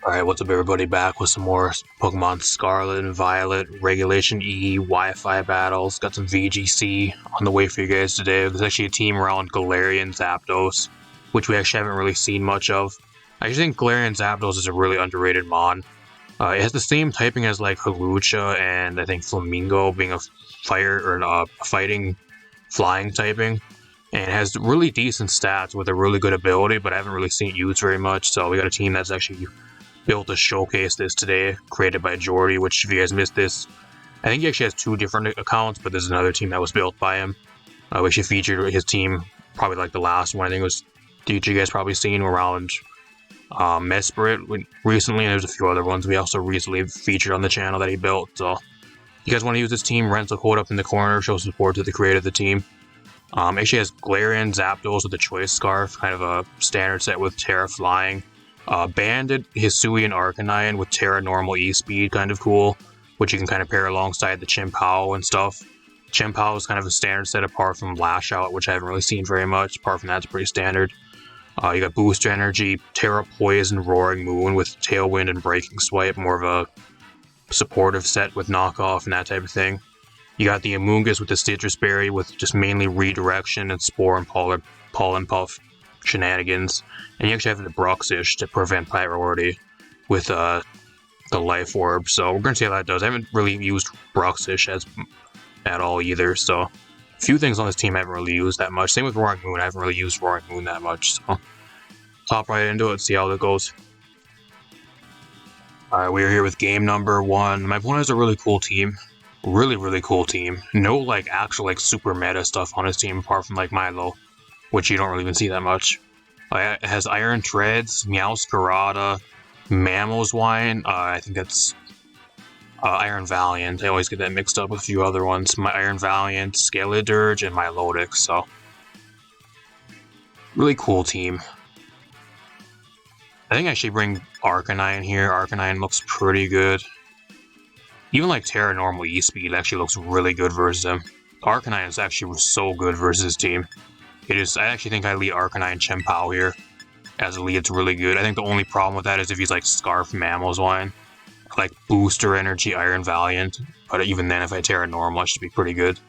Alright, what's up everybody, back with some more Pokemon Scarlet and Violet, Regulation E, Wi-Fi battles. Got some VGC on the way for you guys today. There's actually a team around Galarian Zapdos, which we actually haven't really seen much of. I actually think Galarian Zapdos is a really underrated mon. It has the same typing as like Hawlucha and I think Flamingo, being a fire or a fighting flying typing. And it has really decent stats with a really good ability, but I haven't really seen it used very much. So we got a team that's actually built to showcase this today, created by Jordy, which if you guys missed this, I think he actually has two different accounts, but there's another team that was built by him. We actually featured his team, probably like the last one, I think it was, you guys probably seen around Mesprit recently, and there's a few other ones we also recently featured on the channel that he built. So if you guys want to use this team, rental code up in the corner, show support to the creator of the team. Actually has Galarian Zapdos with the Choice Scarf, kind of a standard set with Terra Flying. Banded Hisuian Arcanine with Terra Normal E-Speed, kind of cool, which you can kind of pair alongside the Chien-Pao and stuff. Chien-Pao is kind of a standard set apart from Lash Out, which I haven't really seen very much. Apart from that, it's pretty standard. You got Booster Energy, Terra Poison, Roaring Moon with Tailwind and Breaking Swipe, more of a supportive set with knockoff and that type of thing. You got the Amoonguss with the Citrus Berry with just mainly redirection and Spore and Pollen Puff shenanigans, and you actually have the Bruxish to prevent priority with the Life Orb, so we're gonna see how that does. I haven't really used Bruxish at all either, so a few things on this team I haven't really used that much. Same with Roaring Moon, I haven't really used Roaring Moon that much, so hop right into it, see how it goes. Alright, we're here with game number 1. My opponent has a really cool team. Really cool team. No like actual like super meta stuff on his team apart from like Milo, which you don't really even see that much. It has Iron Treads, Meowscarada, Mamoswine, I think that's Iron Valiant. I always get that mixed up with a few other ones. My Iron Valiant, Skeledirge, and Milotic, so really cool team. I think I should bring Arcanine here. Arcanine looks pretty good. Even like Terra Normal E-Speed actually looks really good versus him. Arcanine is actually so good versus his team. It is. I actually think I lead Arcanine Chien-Pao here. As a lead, it's really good. I think the only problem with that is if he's like Scarf Mamoswine, like Booster Energy Iron Valiant. But even then, if I Terra Normal, I should be pretty good.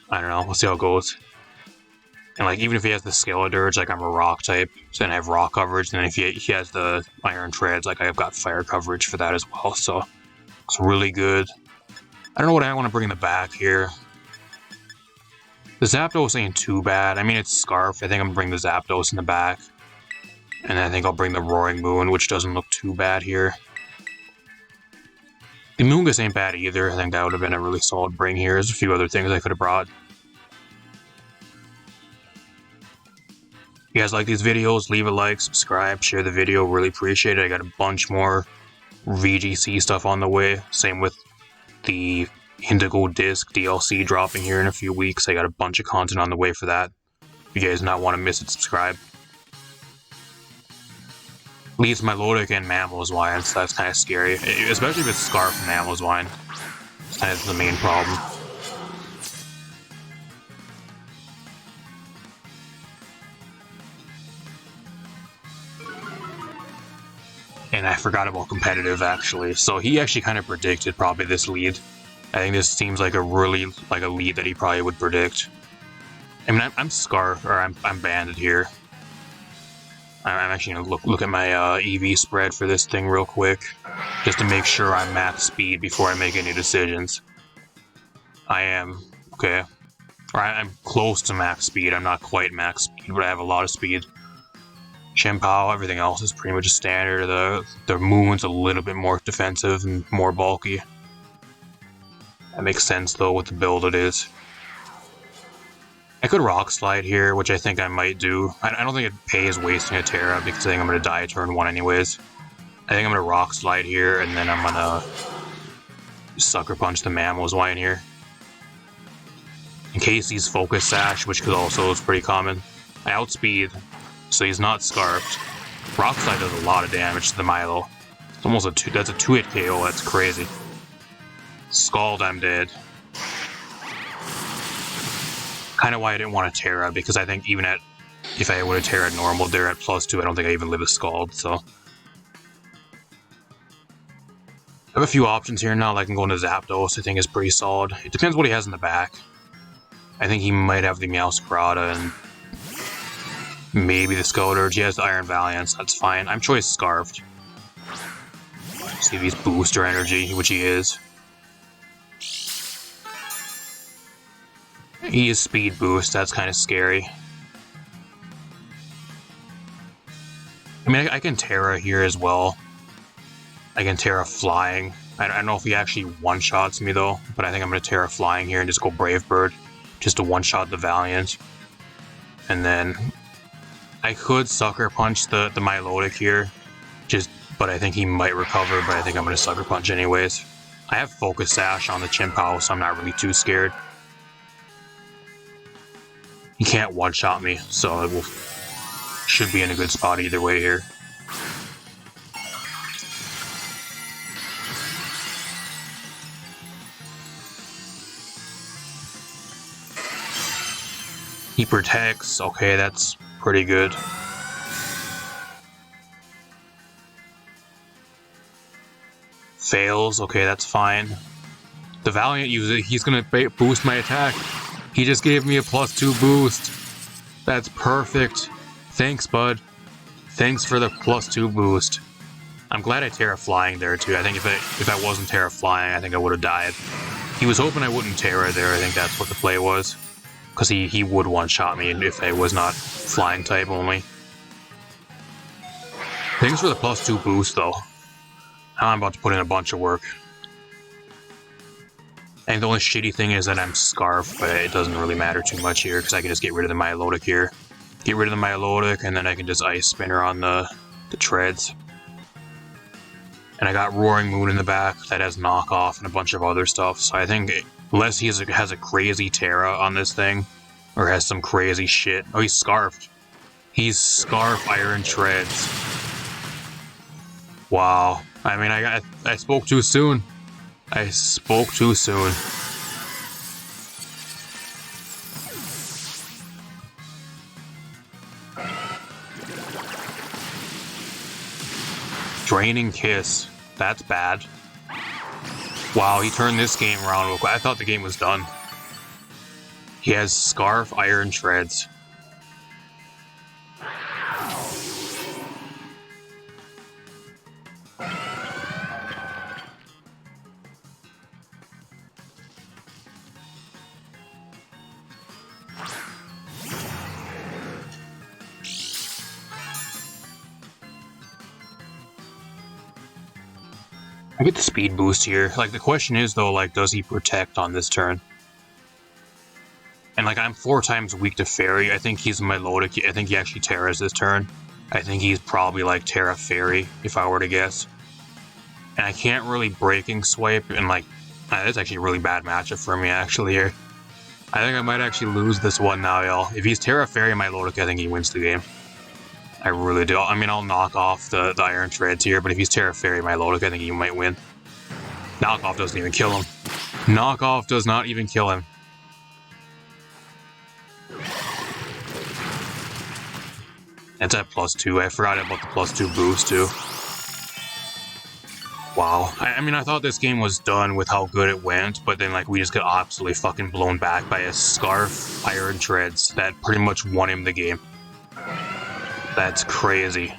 I don't know. We'll see how it goes. And like even if he has the Skeledirge, like I'm a Rock type, so then I have Rock coverage. And then if he has the Iron Treads, like I've got Fire coverage for that as well. So it's really good. I don't know what I want to bring in the back here. The Zapdos ain't too bad. I mean, it's Scarf. I think I'm going to bring the Zapdos in the back. And I think I'll bring the Roaring Moon, which doesn't look too bad here. The Amoonguss ain't bad either. I think that would have been a really solid bring here. There's a few other things I could have brought. If you guys like these videos, leave a like, subscribe, share the video. Really appreciate it. I got a bunch more VGC stuff on the way. Same with the Indigo Disc DLC dropping here in a few weeks. I got a bunch of content on the way for that. If you guys not want to miss it, subscribe. Leads Milotic and Mamoswine, so that's kind of scary. Especially if it's Scarf and Mamoswine. It's kind of the main problem. And I forgot about competitive actually. So he actually kind of predicted probably this lead. I think this seems like a really like a lead that he probably would predict. I mean, I'm Scarf, or I'm Banded here. I'm actually gonna look at my EV spread for this thing real quick, just to make sure I'm max speed before I make any decisions. I am okay. I'm close to max speed. I'm not quite max speed, but I have a lot of speed. Chien-Pao, everything else is pretty much a standard. The Moon's a little bit more defensive and more bulky. That makes sense though with the build it is. I could Rock Slide here, which I think I might do. I don't think it pays wasting a Terra because I think I'm going to die turn 1 anyways. I think I'm going to Rock Slide here and then I'm going to Sucker Punch the Mamoswine here. In case he's Focus Sash, which also is pretty common. I outspeed, so he's not Scarfed. Rock Slide does a lot of damage to the Milo. It's almost that's a 2-hit KO, that's crazy. Scald, I'm dead. Kind of why I didn't want to Terra, because I think even at If I would have Terra normal there at +2, I don't think I even live a Scald, so. I have a few options here now. I can go into Zapdos, I think is pretty solid. It depends what he has in the back. I think he might have the Meowscarada and maybe the Scouter. He has the Iron Valiance, that's fine. I'm choice Scarfed. See if he's booster energy, which he is. He is speed boost, that's kind of scary. I mean, I can Terra here as well. I can Terra Flying. I don't know if he actually one-shots me though, but I think I'm going to Terra Flying here and just go Brave Bird. Just to one-shot the Valiant. And then I could Sucker Punch the Milotic here. But I think he might recover, but I think I'm going to Sucker Punch anyways. I have Focus Sash on the Chimpow, so I'm not really too scared. He can't one-shot me, so it should be in a good spot either way here. He protects, okay, that's pretty good. Fails, okay, that's fine. The Valiant user, he's gonna boost my attack. He just gave me a +2 boost. That's perfect. Thanks, bud. Thanks for the +2 boost. I'm glad I Terra Flying there too. I think if I wasn't Terra Flying, I think I would have died. He was hoping I wouldn't Terra there. I think that's what the play was. Because he would one-shot me if I was not Flying type only. Thanks for the +2 boost though. Now I'm about to put in a bunch of work. And the only shitty thing is that I'm Scarf, but it doesn't really matter too much here because I can just get rid of the Milotic here. Get rid of the Milotic, and then I can just Ice Spinner on the Treads. And I got Roaring Moon in the back that has Knockoff and a bunch of other stuff, so I think unless he has a crazy Terra on this thing, or has some crazy shit. Oh, he's Scarfed. He's Scarf Iron Treads. Wow. I mean, I spoke too soon. I spoke too soon. Draining Kiss. That's bad. Wow, he turned this game around real quick. I thought the game was done. He has Scarf Iron Treads. I get the speed boost here. Like, the question is, though, like, does he protect on this turn? And, like, I'm 4 times weak to Fairy. I think he's Milotic. I think he actually Terras this turn. I think he's probably, like, Terra Fairy, if I were to guess. And I can't really Breaking Swipe, and, like, that's actually a really bad matchup for me, actually, here. I think I might actually lose this one now, y'all. If he's Terra Fairy Milotic, I think he wins the game. I really do. I mean, I'll knock off the Iron Treads here, but if he's Terra Fairy Milotic, I think he might win. Knockoff doesn't even kill him. Knockoff does not even kill him. It's at +2. I forgot about the +2 boost, too. Wow. I mean, I thought this game was done with how good it went, but then, like, we just got absolutely fucking blown back by a Scarf Iron Treads that pretty much won him the game. That's crazy.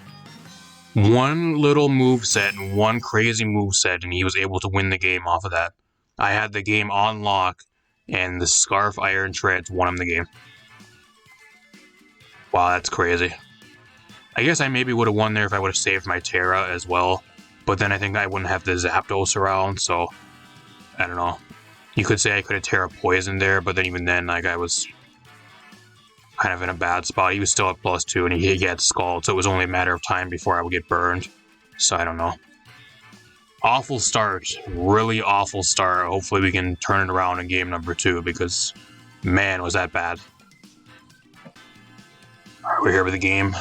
One little moveset and one crazy moveset, and he was able to win the game off of that. I had the game on lock, and the Scarf Iron Treads won him the game. Wow, that's crazy. I guess I maybe would have won there if I would have saved my Terra as well, but then I think I wouldn't have the Zapdos around, so I don't know. You could say I could have Terra Poisoned there, but then even then, like, I was kind of in a bad spot. He was still at +2 and he had Scald, so it was only a matter of time before I would get burned. So I don't know. Awful start. Really awful start. Hopefully we can turn it around in game number 2 because, man, was that bad. Alright, we're here with the game.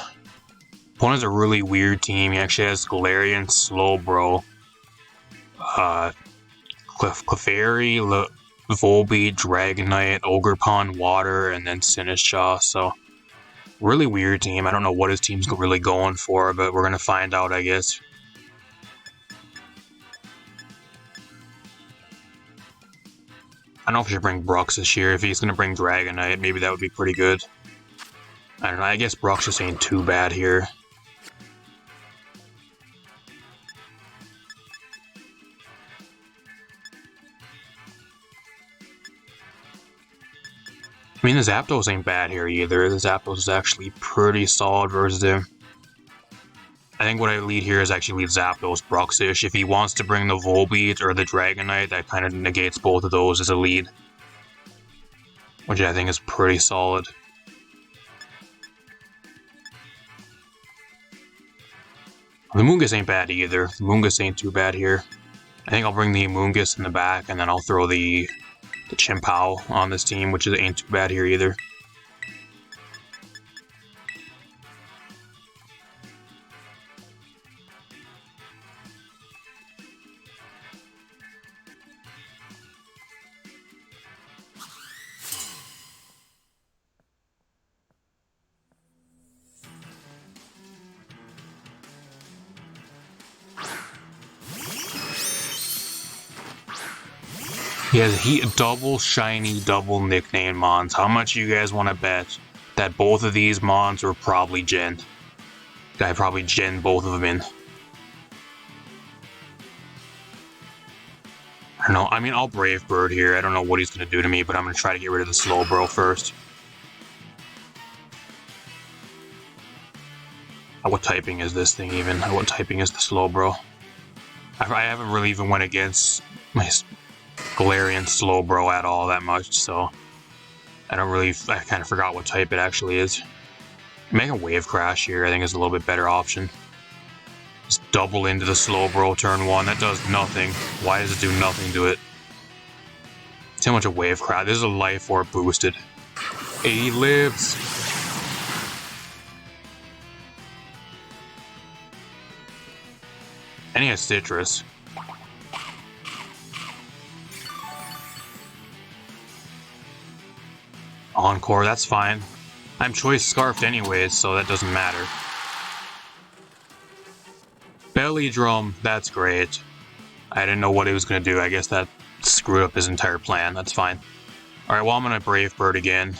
Opponent's a really weird team. He actually has Galarian, Slowbro, Clefairy, Volbeat, Dragonite, Ogerpon, Water, and then Sinistcha, so Really weird team. I don't know what his team's really going for, but we're gonna find out, I guess. I don't know if I should bring Brooks this year. If he's gonna bring Dragonite, maybe that would be pretty good. I don't know. I guess Brooks just ain't too bad here. I mean, the Zapdos ain't bad here either. The Zapdos is actually pretty solid versus him. I think what I lead here is actually lead Zapdos Bruxish. If he wants to bring the Volbeat or the Dragonite, that kind of negates both of those as a lead. Which I think is pretty solid. The Moongus ain't bad either. The Moongus ain't too bad here. I think I'll bring the Moongus in the back, and then I'll throw the Chimpow on this team, which ain't too bad here either. He has double shiny, double nickname Mons. How much you guys want to bet that both of these Mons were probably Gen? I probably Gen both of them in. I don't know. I mean, I'll Brave Bird here. I don't know what he's going to do to me, but I'm going to try to get rid of the Slowbro first. What typing is this thing even? What typing is the Slowbro? I haven't really even went against my Galarian Slowbro at all that much, so I kind of forgot what type it actually is. Make a Wave Crash here, I think is a little bit better option. Just double into the Slowbro turn 1, that does nothing. Why does it do nothing to it? Too much of Wave Crash. This is a Life Orb boosted. He lives! And he has Citrus. Encore, that's fine. I'm Choice Scarfed anyways, so that doesn't matter. Belly Drum, that's great. I didn't know what he was going to do. I guess that screwed up his entire plan. That's fine. Alright, well, I'm going to Brave Bird again.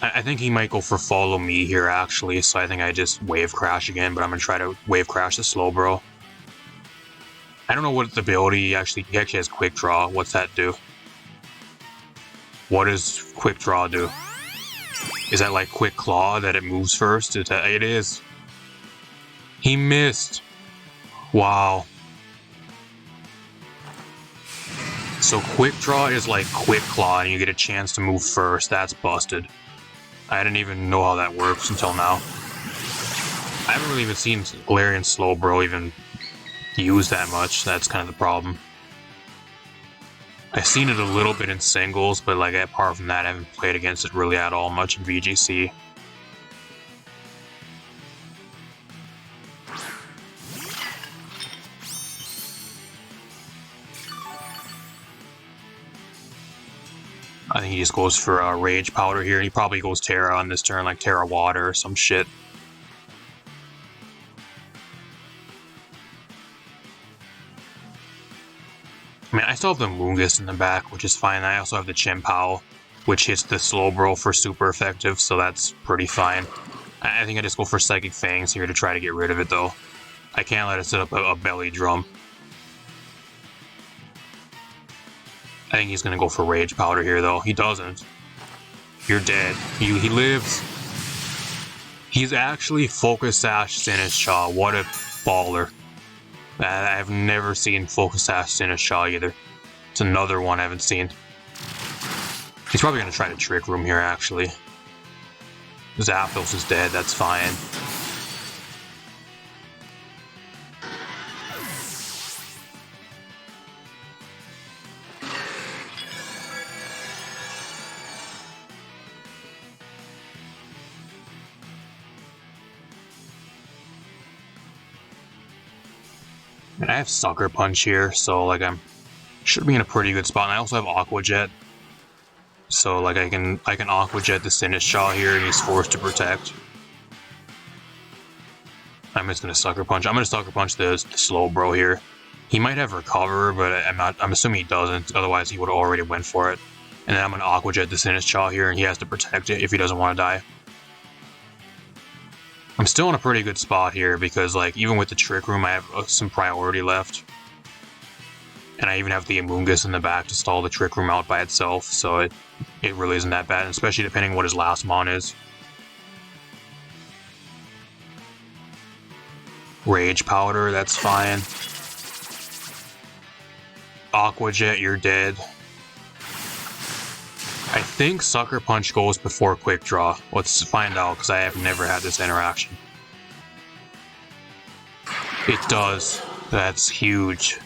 I think he might go for Follow Me here, actually, so I think I just Wave Crash again, but I'm going to try to Wave Crash the Slowbro. I don't know what the ability he actually has Quick Draw. What's that do? What does Quick Draw do? Is that like Quick Claw that it moves first? It is. He missed. Wow. So Quick Draw is like Quick Claw and you get a chance to move first. That's busted. I didn't even know how that works until now. I haven't really even seen Galarian Slowbro even used that much. That's kind of the problem. I've seen it a little bit in singles, but like apart from that, I haven't played against it really at all much in VGC. I think he just goes for Rage Powder here, and he probably goes Terra on this turn, like Terra Water or some shit. I mean, I still have the Moongus in the back, which is fine. I also have the Chimpow, which hits the Slowbro for super effective, so that's pretty fine. I think I just go for Psychic Fangs here to try to get rid of it, though. I can't let it set up a Belly Drum. I think he's going to go for Rage Powder here, though. He doesn't. You're dead. He lives. He's actually Focus Sash Sinistcha. What a baller. I've never seen Focus Sash Sinistcha either. It's another one I haven't seen. He's probably going to try to Trick Room here, actually. Zapdos is dead, that's fine. And I have Sucker Punch here, so like should be in a pretty good spot. And I also have Aqua Jet. So like I can Aqua Jet the Sinistcha here, and he's forced to protect. I'm just gonna Sucker Punch. I'm gonna Sucker Punch the Slowbro here. He might have Recover, but I'm assuming he doesn't. Otherwise, he would have already went for it. And then I'm gonna Aqua Jet the Sinistcha here, and he has to protect it if he doesn't want to die. I'm still in a pretty good spot here because, like, even with the Trick Room, I have some priority left. And I even have the Amoonguss in the back to stall the Trick Room out by itself, so it really isn't that bad, especially depending on what his last mon is. Rage Powder, that's fine. Aqua Jet, you're dead. I think Sucker Punch goes before Quick Draw. Let's find out, because I have never had this interaction. It does. That's huge.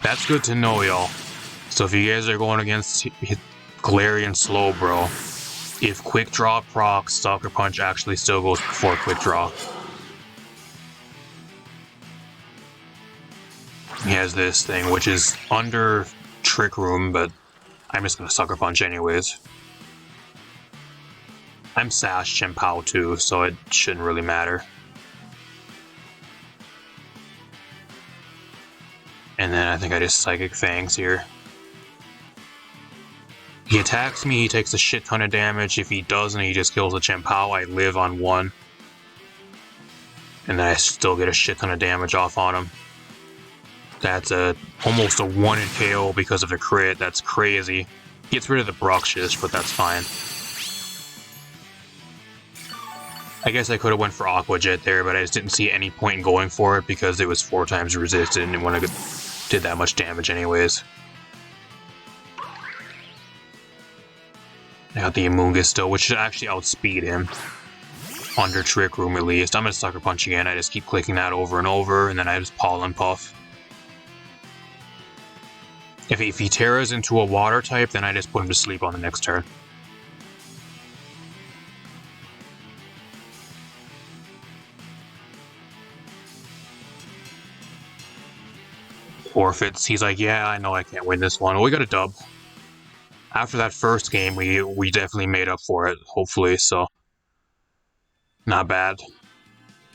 That's good to know, y'all. So if you guys are going against Galarian Slowbro, if Quick Draw procs, Sucker Punch actually still goes before Quick Draw. He has this thing, which is under Trick Room, but I'm just gonna Sucker Punch anyways. I'm Sash Chien-Pao too, so it shouldn't really matter. And then I think I just Psychic Fangs here. He attacks me, he takes a shit ton of damage. If he doesn't, he just kills the Chien-Pao. I live on 1. And then I still get a shit ton of damage off on him. That's almost a 1 in KO because of the crit. That's crazy. Gets rid of the Bruxish, but that's fine. I guess I could have went for Aqua Jet there, but I just didn't see any point in going for it because it was 4 times resisted and it wouldn't have did that much damage anyways. I got the Amoonguss still, which should actually outspeed him. Under Trick Room at least. I'm gonna Sucker Punch again. I just keep clicking that over and over, and then I just Pollen Puff. If he Terras into a water type, then I just put him to sleep on the next turn. Forfeits. He's like, yeah, I know I can't win this one. Well, we got a dub. After that first game, we definitely made up for it, hopefully, so not bad.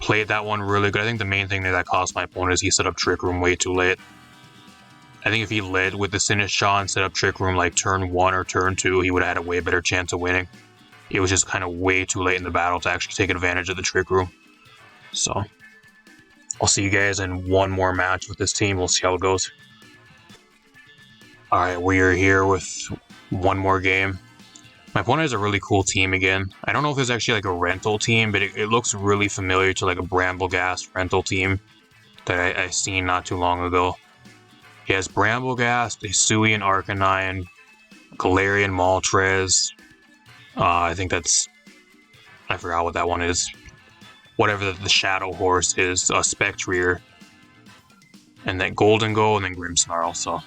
Played that one really good. I think the main thing that cost my opponent is he set up Trick Room way too late. I think if he led with the Sinistcha and set up Trick Room like turn 1 or turn 2, he would have had a way better chance of winning. It was just kind of way too late in the battle to actually take advantage of the Trick Room. So, I'll see you guys in one more match with this team. We'll see how it goes. Alright, we are here with one more game. My opponent has a really cool team again. I don't know if there's actually like a rental team, but it looks really familiar to like a Brambleghast rental team that I seen not too long ago. He has Brambleghast, Hisuian Arcanine, Galarian Moltres. I think that's... I forgot what that one is. Whatever the Shadow Horse is, Spectrier. And then Golden Go, and then Grimmsnarl, so...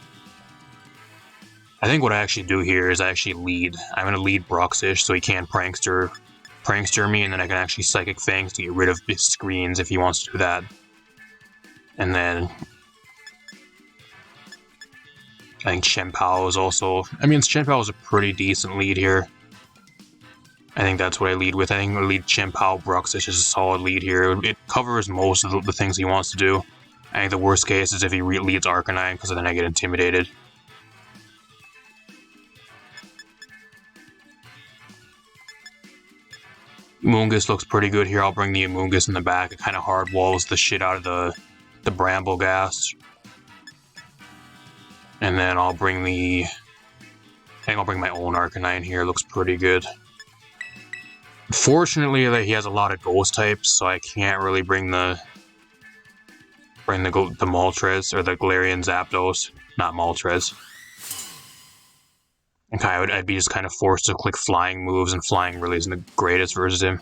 I think what I actually do here is I actually lead. I'm going to lead Bruxish so he can't prankster me, and then I can actually Psychic Fangs to get rid of his screens if he wants to do that. And then... I think Chien-Pao is also... I mean, Chien-Pao is a pretty decent lead here. I think that's what I lead with. I think I lead Chien-Pao. Bruxish is a solid lead here. It covers most of the things he wants to do. I think the worst case is if he leads Arcanine, because then I get intimidated. Amoonguss looks pretty good here. I'll bring the Amoonguss in the back. It kind of hard walls the shit out of the Brambleghast. And then I'll bring the... I think I'll bring my own Arcanine here. Looks pretty good. Fortunately, he has a lot of ghost types, so I can't really bring the Moltres, or the Galarian Zapdos. Not Moltres. Okay, I'd be just kind of forced to click flying moves, and flying really isn't the greatest versus him.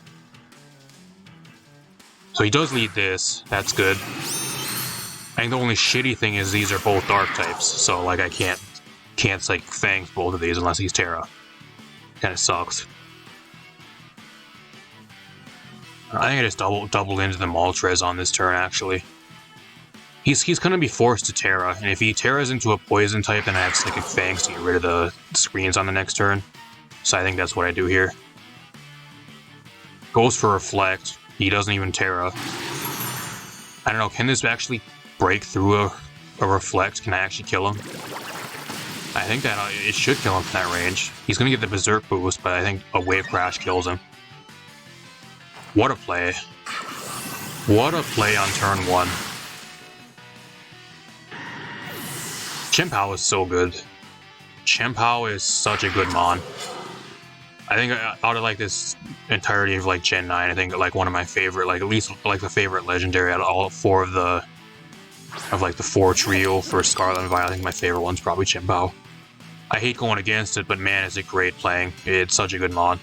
So he does lead this. That's good. I think the only shitty thing is these are both dark types, so like I can't like Fangs both of these unless he's Terra. Kind of sucks. I think I just doubled into the Moltres on this turn actually. He's gonna be forced to Terra, and if he Terras into a poison type, then I have Psychic Fangs to get rid of the screens on the next turn. So I think that's what I do here. Goes for Reflect. He doesn't even Terra. I don't know, can this actually break through a Reflect? Can I actually kill him? I think that it should kill him from that range. He's going to get the Berserk boost, but I think a Wave Crash kills him. What a play. What a play on turn 1. Chien-Pao is so good. Chien-Pao is such a good mon. I think out of like this entirety of like Gen 9, I think like one of my favorite, like at least like the favorite legendary out of all 4 of the like the 4 trio for Scarlet and Violet. I think my favorite one's probably Chien-Pao. I hate going against it, but man, is it great playing. It's such a good mon.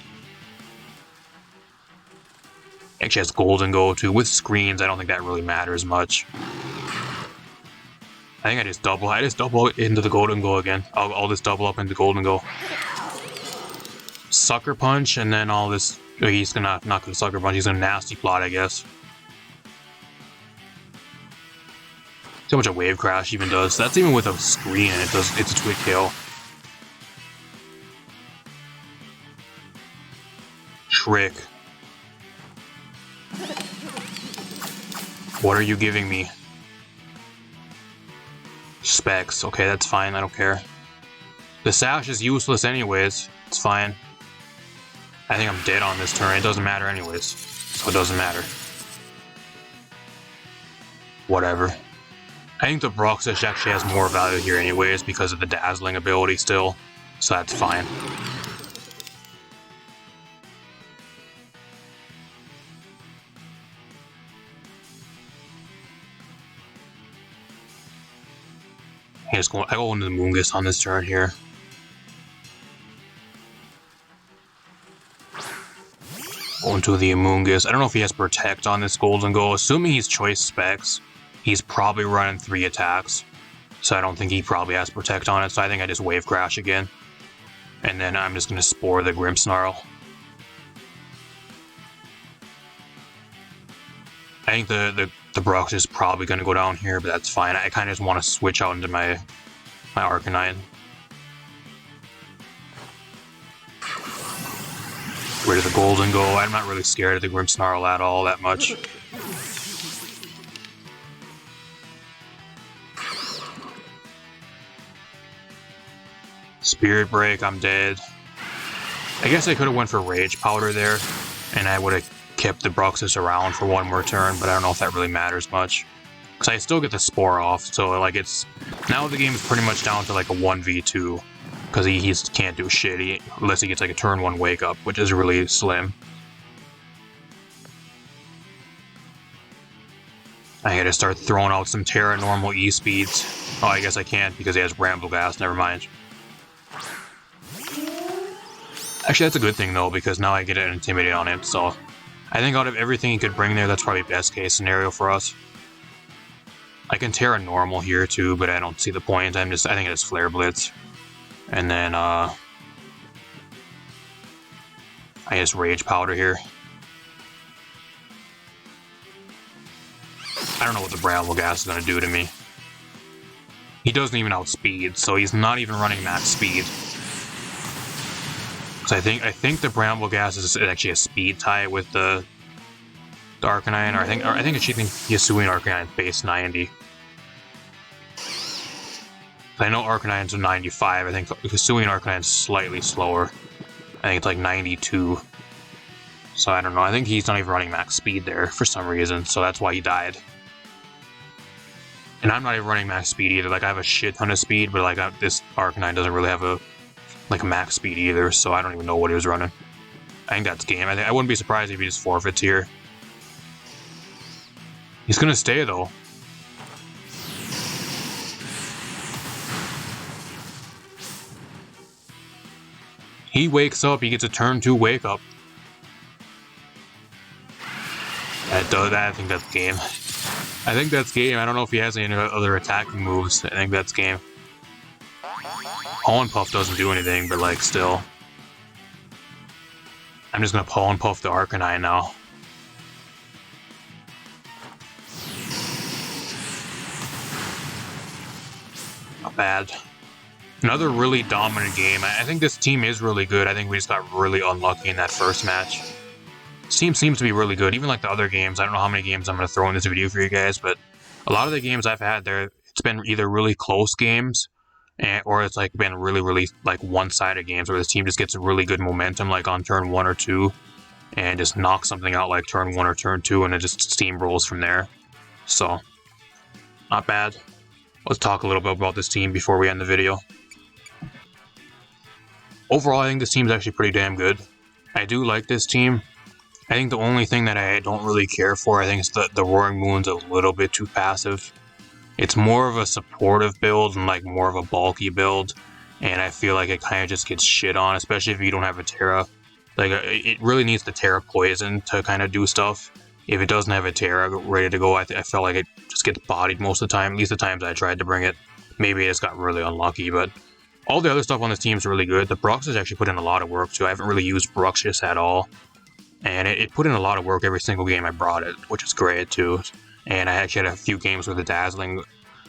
Actually has Golden Go too. With screens, I don't think that really matters much. I think I just double into the Golden Go again. I'll just double up into Golden Go. Sucker Punch, and then all this. He's not gonna Sucker Punch. He's gonna Nasty Plot, I guess. See how much a Wave Crash even does. That's even with a screen, and it's a Twig Tail. Trick. What are you giving me? Specs. Okay, that's fine. I don't care. The Sash is useless anyways. It's fine. I think I'm dead on this turn. It doesn't matter anyways. So it doesn't matter. Whatever. I think the Bruxish actually has more value here anyways because of the Dazzling ability still. So that's fine. I go into the Moongus on this turn here. Go into the Amoonguss. I don't know if he has Protect on this Golden Go. Assuming he's Choice Specs, he's probably running 3 attacks. So I don't think he probably has Protect on it. So I think I just Wave Crash again. And then I'm just going to Spore the Grimmsnarl. I think the Bruxish is probably going to go down here, but that's fine. I kind of just want to switch out into my Arcanine. Rid of the Golden Go. I'm not really scared of the Grimmsnarl at all that much. Spirit Break, I'm dead. I guess I could have went for Rage Powder there, and I would have kept the Bruxish around for one more turn, but I don't know if that really matters much. Because I still get the Spore off, so like it's... Now the game is pretty much down to like a 1v2. Because he can't do shit unless he gets like a turn 1 Wake Up, which is really slim. I gotta start throwing out some Terra normal E-speeds. Oh, I guess I can't because he has Brambleghast, never mind. Actually, that's a good thing though, because now I get an Intimidate on him, so... I think out of everything he could bring there, that's probably best case scenario for us. I can Terra normal here too, but I don't see the point. I think it's Flare Blitz. And then, I just Rage Powder here. I don't know what the Brambleghast is going to do to me. He doesn't even outspeed, so he's not even running max speed. So I think the Brambleghast is actually a speed tie with the Arcanine, or I think it's even Hisuian Arcanine base 90. I know Arcanine's a 95. I think Hisuian Arcanine's slightly slower. I think it's like 92. So I don't know. I think he's not even running max speed there for some reason, so that's why he died. And I'm not even running max speed either. Like I have a shit ton of speed, but like this Arcanine doesn't really have a max speed either, so I don't even know what he was running. I think that's game. I wouldn't be surprised if he just forfeits here. He's gonna stay though. He wakes up, he gets a turn 2 Wake Up. I think that's game. I think that's game. I don't know if he has any other attacking moves. I think that's game. Pollen Puff doesn't do anything, but like still. I'm just gonna Pollen Puff the Arcanine now. Not bad. Another really dominant game. I think this team is really good. I think we just got really unlucky in that first match. This team seems to be really good, even like the other games. I don't know how many games I'm going to throw in this video for you guys, but a lot of the games I've had there, it's been either really close games, or it's like been really like one-sided games where this team just gets really good momentum, like on turn 1 or 2, and just knocks something out like turn 1 or turn 2, and it just steamrolls from there. So, not bad. Let's talk a little bit about this team before we end the video. Overall, I think this team's actually pretty damn good. I do like this team. I think the only thing that I don't really care for, I think is the Roaring Moon's a little bit too passive. It's more of a supportive build and like more of a bulky build, and I feel like it kind of just gets shit on, especially if you don't have a Terra. Like, it really needs the Terra Poison to kind of do stuff. If it doesn't have a Terra ready to go, I felt like it just gets bodied most of the time, at least the times I tried to bring it. Maybe it just got really unlucky, but all the other stuff on this team is really good. The Brux has actually put in a lot of work too. I haven't really used Bruxius at all, and it put in a lot of work every single game I brought it, which is great too. And I actually had a few games with the Dazzling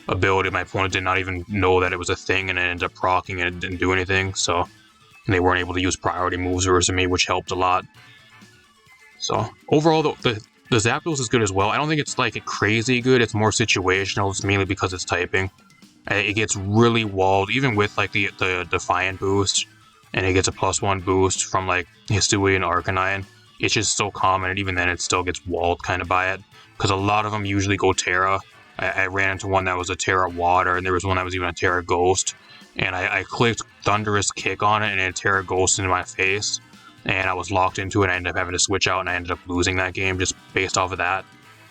ability. My opponent did not even know that it was a thing, and it ended up proccing and it didn't do anything, so they weren't able to use priority moves versus me, which helped a lot. So overall, the Zapdos is good as well. I don't think it's like crazy good. It's more situational. It's mainly because it's typing. It gets really walled, even with like the Defiant boost, and it gets a +1 boost from like Hisui and Arcanine. It's just so common, and even then it still gets walled kind of by it, because a lot of them usually go Terra. I ran into one that was a Terra Water, and there was one that was even a Terra Ghost, and I clicked Thunderous Kick on it, and it Terra Ghost into my face, and I was locked into it, and I ended up having to switch out, and I ended up losing that game just based off of that.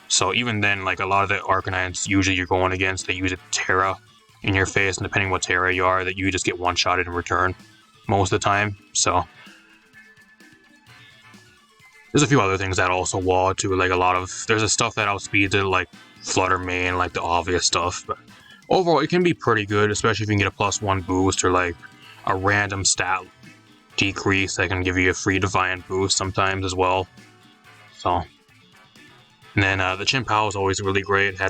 So even then, like a lot of the Arcanines usually you're going against, they use a Terra in your face, and depending what Terra you are, that you just get one-shotted in return most of the time. So there's a few other things that also wall too, like there's a stuff that outspeeds it, like Flutter Mane, like the obvious stuff, but overall it can be pretty good, especially if you can get a +1 boost or like a random stat decrease that can give you a free Defiant boost sometimes as well. So, and then the Chien-Pao is always really great.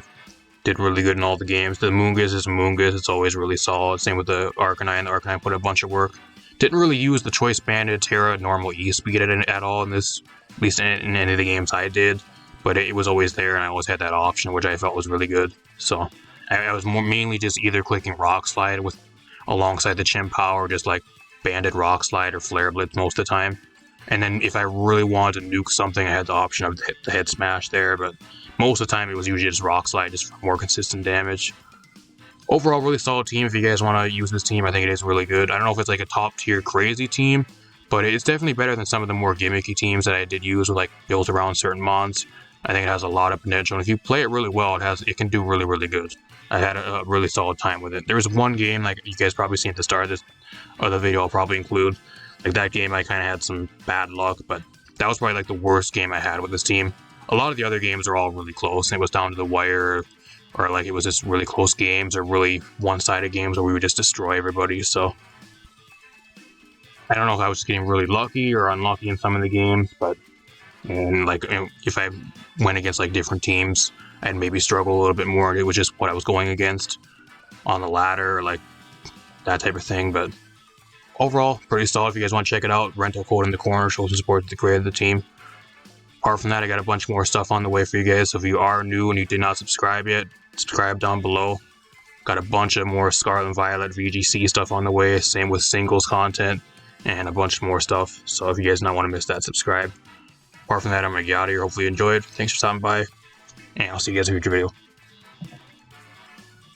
Did really good in all the games. The Moongus is Moongus. It's always really solid. Same with the Arcanine. The Arcanine put a bunch of work. Didn't really use the Choice Banded Terra normal E-Speed at all in this, at least in any of the games I did. But it was always there, and I always had that option, which I felt was really good. So I was mainly just either clicking Rock Slide alongside the Chien-Pao, or just like Banded Rock Slide or Flare Blitz most of the time. And then if I really wanted to nuke something, I had the option of the Head Smash there, but most of the time it was usually just Rock Slide, just for more consistent damage. Overall, really solid team. If you guys want to use this team, I think it is really good. I don't know if it's like a top tier crazy team, but it's definitely better than some of the more gimmicky teams that I did use with like built around certain mons. I think it has a lot of potential, and if you play it really well, it can do really good. I had a really solid time with it. There was one game, like you guys probably seen at the start of the video, I'll probably include. Like that game, I kind of had some bad luck, but that was probably like the worst game I had with this team. A lot of the other games are all really close, and it was down to the wire, or like it was just really close games, or really one-sided games where we would just destroy everybody. So I don't know if I was just getting really lucky or unlucky in some of the games, but like if I went against like different teams, I'd maybe struggle a little bit more. It was just what I was going against on the ladder, or like that type of thing. But overall, pretty solid. If you guys want to check it out, rental code in the corner shows the support to the creator of the team. Apart from that, I got a bunch more stuff on the way for you guys. So if you are new and you did not subscribe yet, subscribe down below. Got a bunch of more Scarlet and Violet VGC stuff on the way. Same with singles content and a bunch more stuff. So if you guys not want to miss that, subscribe. Apart from that, I'm going to get out of here. Hopefully you enjoyed. Thanks for stopping by, and I'll see you guys in a future video.